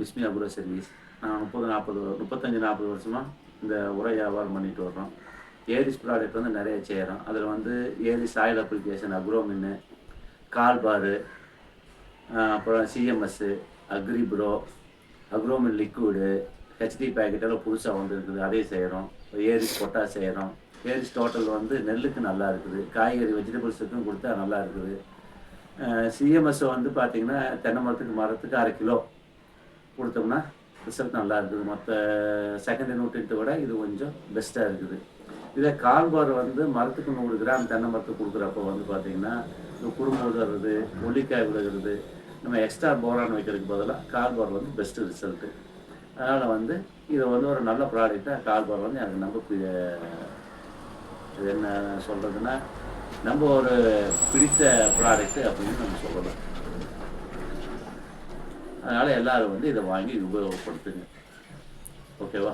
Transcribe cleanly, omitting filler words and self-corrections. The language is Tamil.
Bismi agro service. நான் 35-40 வருஷமாக இந்த உர வியாபாரம் பண்ணிட்டு வர்றோம். ஏரிஸ் ப்ராடக்ட் வந்து நிறைய செய்கிறோம். அதில் வந்து ஏரிஸ் ஆயில் அப்ளிகேஷன், அக்ரோமின்னு, கால்பாரு, அப்புறம் சிஎம்எஸ்ஸு, அக்ரிப்ரோ, அக்ரோமின் லிக்விடு, ஹெச்டி பேக்கெட்டெல்லாம் புதுசாக வந்துருக்குது, அதையும் செய்கிறோம். ஏரிஸ் பொட்டாஸ் செய்கிறோம். ஏரிஸ் டோட்டல் வந்து நெல்லுக்கு நல்லா இருக்குது, காய்கறி வெஜிடபிள்ஸுக்கும் கொடுத்தா நல்லா இருக்குது. சிஎம்எஸ் வந்து பார்த்திங்கன்னா தென்னை மரத்துக்கு 1/2 கிலோ கொடுத்தோம்னா ரிசல்ட் நல்லா இருக்குது. மற்ற செகண்டரி நியூட்ரியன்ட்டை விட இது கொஞ்சம் பெஸ்ட்டாக இருக்குது. இதே கால்பார் வந்து மரத்துக்கு 100 கிராம் தென்னை மரத்துக்கு கொடுக்குறப்போ வந்து பார்த்திங்கன்னா குறும்பு விழுகிறது, ஒல்லிக்காய் விழுகிறது, நம்ம எக்ஸ்ட்ரா போரான் வைக்கிறதுக்கு பதிலாக கால்பார் வந்து பெஸ்ட்டு ரிசல்ட்டு. அதனால் வந்து இதை வந்து ஒரு நல்ல ப்ராடக்டாக கால்பார் வந்து எனக்கு நம்ம இது என்ன சொல்கிறதுன்னா நம்ம ஒரு பிடித்த ப்ராடக்ட்டு அப்படின்னு நம்ம சொல்லலாம். அதனால் எல்லோரும் வந்து இதை வாங்கி உபயோகப்படுத்துங்க. ஓகேவா?